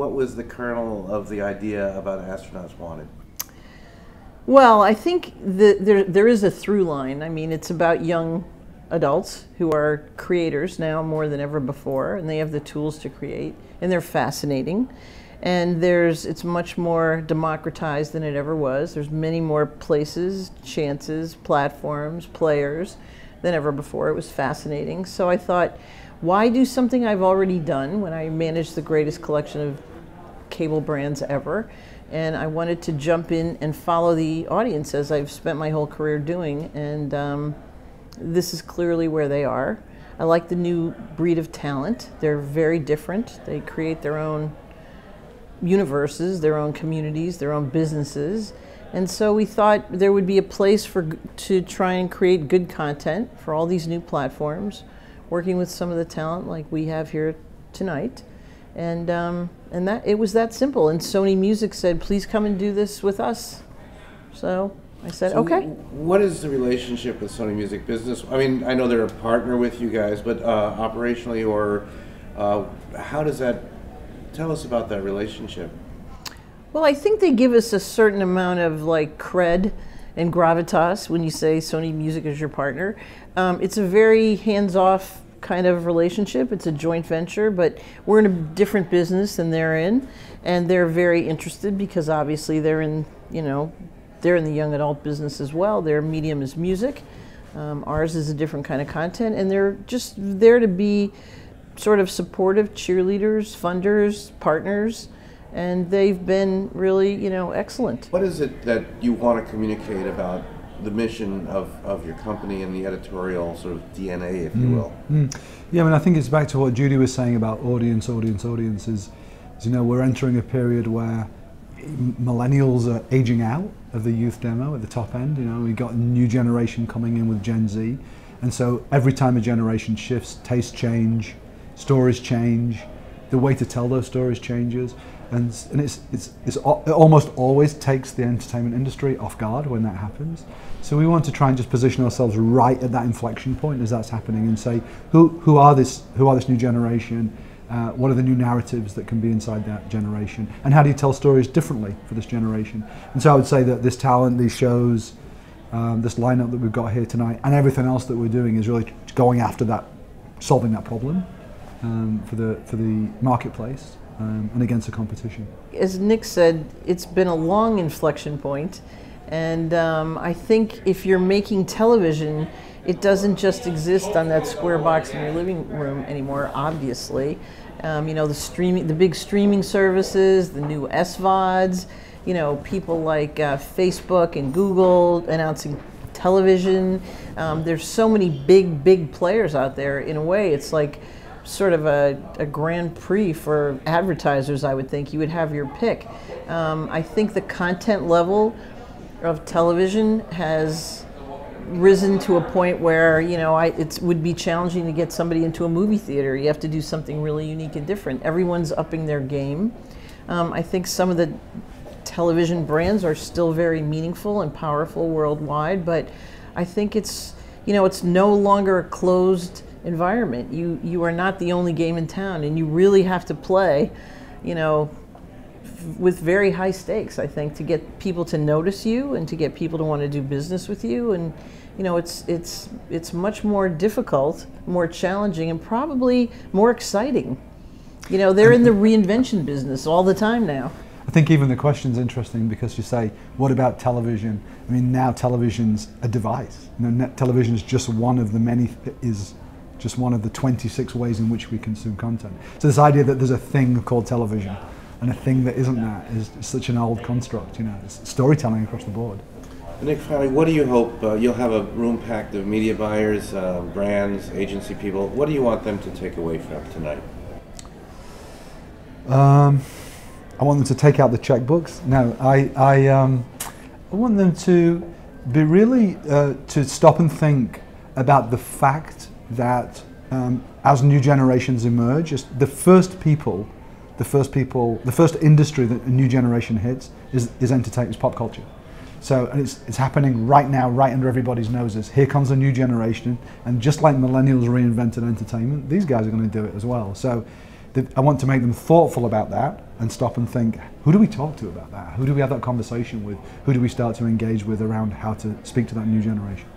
what was the kernel of the idea about Astronauts Wanted? Well, I think there is a through line. I mean, it's about young adults who are creators now more than ever before, and they have the tools to create, and they're fascinating. And it's much more democratized than it ever was. There's many more places, chances, platforms, players than ever before. It was fascinating. So I thought, why do something I've already done when I managed the greatest collection of cable brands ever? And I wanted to jump in and follow the audience, as I've spent my whole career doing. And this is clearly where they are. I like the new breed of talent. They're very different. They create their own universes, their own communities, their own businesses. And so we thought there would be a place to try and create good content for all these new platforms, working with some of the talent like we have here tonight. And that it was that simple. And Sony Music said, please come and do this with us. So I said, okay. What is the relationship with Sony Music Business? I mean, I know they're a partner with you guys, but operationally, or how does that, tell us about that relationship. Well, I think they give us a certain amount of like cred and gravitas when you say Sony Music is your partner. It's a very hands-off kind of relationship. It's a joint venture, but we're in a different business than they're in, and they're very interested because obviously they're in, they're in the young adult business as well. Their medium is music. Ours is a different kind of content, and they're just there to be sort of supportive cheerleaders, funders, partners, and they've been really, excellent. What is it that you want to communicate about the mission of your company and the editorial sort of DNA, if you will? Yeah, I mean, I think it's back to what Judy was saying about audiences. We're entering a period where millennials are aging out of the youth demo at the top end. We've got a new generation coming in with Gen Z. And so every time a generation shifts, tastes change, stories change, the way to tell those stories changes. And it almost always takes the entertainment industry off guard when that happens. So we want to try and just position ourselves right at that inflection point as that's happening, and say, who are this new generation? What are the new narratives that can be inside that generation? And how do you tell stories differently for this generation? And so I would say that this talent, these shows, this lineup that we've got here tonight, and everything else that we're doing is really going after that, solving that problem for the marketplace. And against the competition. As Nick said, it's been a long inflection point, and I think if you're making television, it doesn't just exist on that square box in your living room anymore, obviously. The big streaming services, the new SVODs, people like Facebook and Google announcing television. There's so many big players out there. In a way, it's like sort of a Grand Prix for advertisers. I would think you would have your pick. I think the content level of television has risen to a point where it would be challenging to get somebody into a movie theater. You have to do something really unique and different. Everyone's upping their game. I think some of the television brands are still very meaningful and powerful worldwide, but I think it's no longer a closed environment. You are not the only game in town, and you really have to play, with very high stakes, I think, to get people to notice you and to get people to want to do business with you. And it's much more difficult, more challenging, and probably more exciting. They're in the reinvention business all the time now. I think even the question's interesting because you say, what about television? I mean, now television's a device. Television is just one of the 26 ways in which we consume content. So this idea that there's a thing called television and a thing that isn't that is such an old construct. It's storytelling across the board. Nick, finally, what do you hope, you'll have a room packed of media buyers, brands, agency people. What do you want them to take away from tonight? I want them to take out the checkbooks. No, I want them to be really, to stop and think about the fact that as new generations emerge, the first industry that a new generation hits is entertainment, is pop culture. So it's happening right now, right under everybody's noses. Here comes a new generation, and just like millennials reinvented entertainment, these guys are going to do it as well. So I want to make them thoughtful about that. and stop and think, who do we talk to about that? Who do we have that conversation with? Who do we start to engage with around how to speak to that new generation?